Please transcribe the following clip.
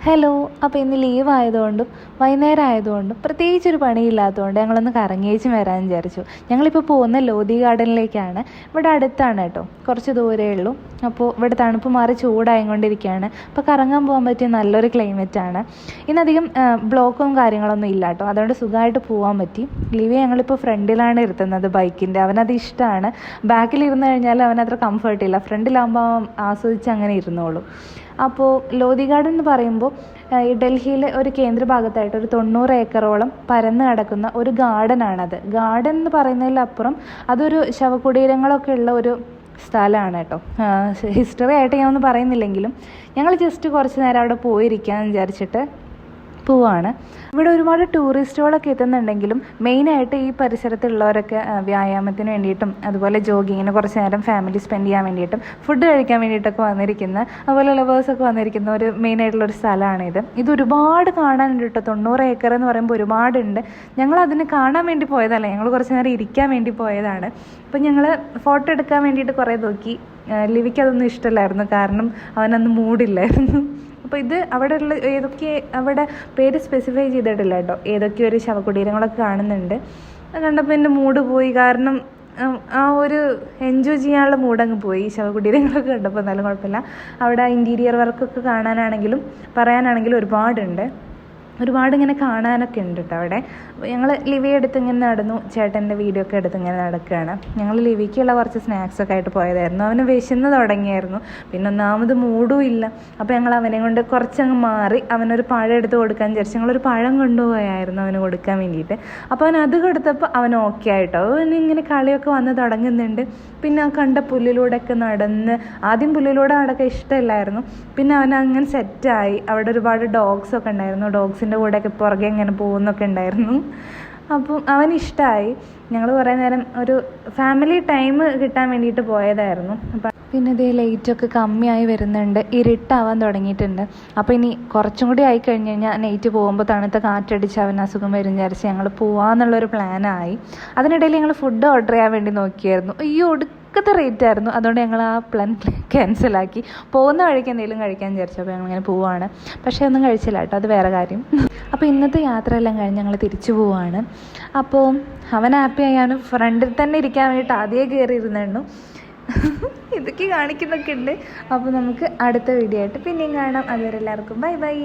Hello. അപ്പോൾ ഇന്ന് leave ആയതുകൊണ്ടും വൈകുന്നേരം ആയതുകൊണ്ടും പ്രത്യേകിച്ചൊരു പണിയില്ലാത്തതുകൊണ്ട് ഞങ്ങളൊന്ന് കറങ്ങിയേച്ചും വരാൻ വിചാരിച്ചു. ഞങ്ങളിപ്പോൾ പോകുന്ന ലോധി ഗാർഡനിലേക്കാണ്. ഇവിടെ അടുത്താണ് കേട്ടോ, കുറച്ച് ദൂരമേ ഉള്ളൂ. അപ്പോൾ ഇവിടെ തണുപ്പ് മാറി ചൂടായിക്കൊണ്ടിരിക്കുകയാണ്. അപ്പോൾ കറങ്ങാൻ പോകാൻ പറ്റിയ നല്ലൊരു ക്ലൈമറ്റാണ്. ഇന്നധികം ബ്ലോക്കും കാര്യങ്ങളൊന്നും ഇല്ല കേട്ടോ, അതുകൊണ്ട് സുഖമായിട്ട് പോകാൻ പറ്റി. ലിവി ഞങ്ങളിപ്പോൾ ഫ്രണ്ടിലാണ് ഇരുത്തുന്നത് ബൈക്കിൻ്റെ. അവനത് ഇഷ്ടമാണ്. ബാക്കിലിരുന്ന് കഴിഞ്ഞാൽ അവനത്ര കംഫർട്ടില്ല. ഫ്രണ്ടിലാകുമ്പോൾ ആസ്വദിച്ച് അങ്ങനെ ഇരുന്നോളും. അപ്പോൾ ലോധി ഗാർഡൻ എന്ന് പറയുമ്പോൾ ഈ ഡൽഹിയിലെ ഒരു കേന്ദ്രഭാഗത്തായിട്ട് ഒരു 90 ഏക്കറോളം പരന്ന് കിടക്കുന്ന ഒരു ഗാർഡനാണത്. ഗാർഡൻ എന്ന് പറയുന്നതിലപ്പുറം അതൊരു ശവകുടീരങ്ങളൊക്കെ ഉള്ള ഒരു സ്ഥലമാണ് കേട്ടോ. ഹിസ്റ്ററി ആയിട്ട് ഞാൻ ഒന്നും പറയുന്നില്ലെങ്കിലും ഞങ്ങൾ ജസ്റ്റ് കുറച്ച് നേരം അവിടെ പോയിരിക്കാമെന്ന് വിചാരിച്ചിട്ട് പോവാണ്. ഇവിടെ ഒരുപാട് ടൂറിസ്റ്റുകളൊക്കെ എത്തുന്നുണ്ടെങ്കിലും മെയിനായിട്ട് ഈ പരിസരത്തുള്ളവരൊക്കെ വ്യായാമത്തിന് വേണ്ടിയിട്ടും അതുപോലെ ജോഗിങ്ങിന് കുറച്ച് നേരം ഫാമിലി സ്പെൻഡ് ചെയ്യാൻ വേണ്ടിയിട്ടും ഫുഡ് കഴിക്കാൻ വേണ്ടിയിട്ടൊക്കെ വന്നിരിക്കുന്ന, അതുപോലെ ലവേഴ്സൊക്കെ വന്നിരിക്കുന്ന ഒരു മെയിനായിട്ടുള്ളൊരു സ്ഥലമാണിത്. ഇത് ഒരുപാട് കാണാനുണ്ട് കേട്ടോ. 90 ഏക്കർ എന്ന് പറയുമ്പോൾ ഒരുപാടുണ്ട്. ഞങ്ങൾ അതിന് കാണാൻ വേണ്ടി പോയതല്ല, ഞങ്ങൾ കുറച്ച് നേരം ഇരിക്കാൻ വേണ്ടി പോയതാണ്. അപ്പം ഞങ്ങൾ ഫോട്ടോ എടുക്കാൻ വേണ്ടിയിട്ട് കുറേ നോക്കി. ലിവിക്ക് അതൊന്നും ഇഷ്ടമല്ലായിരുന്നു, കാരണം അവനന്ന് മൂഡില്ലായിരുന്നു. അപ്പോൾ ഇത് അവിടെ ഉള്ള അവിടെ പേര് സ്പെസിഫൈ ചെയ്തിട്ടില്ല കേട്ടോ, ഏതൊക്കെയോ ഒരു ശവകുടീരങ്ങളൊക്കെ കാണുന്നുണ്ട്. അത് കണ്ടപ്പോൾ എൻ്റെ മൂഡ് പോയി, കാരണം ആ ഒരു എൻജോയ് ചെയ്യാനുള്ള മൂഡങ്ങ് പോയി. ശവകുടീരങ്ങളൊക്കെ കണ്ടപ്പോൾ എന്നാലും കുഴപ്പമില്ല. അവിടെ ഇൻറ്റീരിയർ വർക്കൊക്കെ കാണാനാണെങ്കിലും പറയാനാണെങ്കിലും ഒരുപാട് ഇങ്ങനെ കാണാനൊക്കെ ഉണ്ട് കേട്ടോ അവിടെ. അപ്പോൾ ഞങ്ങൾ ലിവി എടുത്ത് ഇങ്ങനെ നടന്നു, ചേട്ടൻ്റെ വീഡിയോ ഒക്കെ എടുത്ത് ഇങ്ങനെ നടക്കുകയാണ്. ഞങ്ങൾ ലിവിക്കുള്ള കുറച്ച് സ്നാക്സൊക്കെ ആയിട്ട് പോയതായിരുന്നു. അവന് വിശന്ന് തുടങ്ങിയായിരുന്നു, പിന്നെ ഒന്നാമത് മൂഡും ഇല്ല. അപ്പോൾ ഞങ്ങൾ അവനെ കൊണ്ട് കുറച്ചങ്ങ് മാറി അവനൊരു പഴം എടുത്ത് കൊടുക്കാൻ വിചാരിച്ചു. ഞങ്ങളൊരു പഴം കൊണ്ടുപോയായിരുന്നു അവന് കൊടുക്കാൻ വേണ്ടിയിട്ട്. അപ്പോൾ അവൻ അത് കൊടുത്തപ്പോൾ അവൻ ഓക്കെ ആയിട്ടോ. അവനിങ്ങനെ കളിയൊക്കെ വന്ന് തുടങ്ങുന്നുണ്ട്. പിന്നെ ആ കണ്ട പുല്ലിലൂടെയൊക്കെ നടന്ന്, ആദ്യം പുല്ലിലൂടെ നടക്കാൻ ഇഷ്ടമില്ലായിരുന്നു, പിന്നെ അവൻ അങ്ങനെ സെറ്റായി. അവിടെ ഒരുപാട് ഡോഗ്സൊക്കെ ഉണ്ടായിരുന്നു. ഡോഗ്സിൻ്റെ കൂടെയൊക്കെ പുറകെ ഇങ്ങനെ പോകുന്നൊക്കെ ഉണ്ടായിരുന്നു. അപ്പം അവനിഷ്ടമായി. ഞങ്ങൾ കുറേ നേരം ഒരു ഫാമിലി ടൈം കിട്ടാൻ വേണ്ടിയിട്ട് പോയതായിരുന്നു. അപ്പം പിന്നെ ഇതേ ലൈറ്റൊക്കെ കമ്മിയായി വരുന്നുണ്ട്, ഇരുട്ടാവാൻ തുടങ്ങിയിട്ടുണ്ട്. അപ്പോൾ ഇനി കുറച്ചും കൂടി ആയി കഴിഞ്ഞ് കഴിഞ്ഞാൽ നൈറ്റ് പോകുമ്പോൾ തണുത്ത കാറ്റടിച്ച് അവന് അസുഖം വരും വിചാരിച്ച് ഞങ്ങൾ പോവാന്നുള്ളൊരു പ്ലാനായി. അതിനിടയിൽ ഞങ്ങൾ ഫുഡ് ഓർഡർ ചെയ്യാൻ വേണ്ടി നോക്കിയായിരുന്നു. ഒടുക്കത്തെ റേറ്റ് ആയിരുന്നു. അതുകൊണ്ട് ഞങ്ങൾ ആ പ്ലാൻ ക്യാൻസലാക്കി. പോകുന്ന വഴിക്ക് എന്തെങ്കിലും കഴിക്കാൻ വിചാരിച്ചു. അപ്പോൾ ഞങ്ങളിങ്ങനെ പോവാണ്. പക്ഷേ ഒന്നും കഴിച്ചില്ല കേട്ടോ, അത് വേറെ കാര്യം. അപ്പോൾ ഇന്നത്തെ യാത്രയെല്ലാം കഴിഞ്ഞ് ഞങ്ങൾ തിരിച്ചു പോവാണ്. അപ്പോൾ അവൻ ഹാപ്പി ആയാലും ഫ്രണ്ടിൽ തന്നെ ഇരിക്കാൻ വേണ്ടിയിട്ട് ആദ്യമേ കയറിയിരുന്നു. ഇതൊക്കെ കാണിക്കുന്നൊക്കെ ഉണ്ട്. അപ്പോൾ നമുക്ക് അടുത്ത വീഡിയോ ആയിട്ട് പിന്നെയും കാണാം. അതുവരെ എല്ലാവർക്കും ബൈ ബൈ.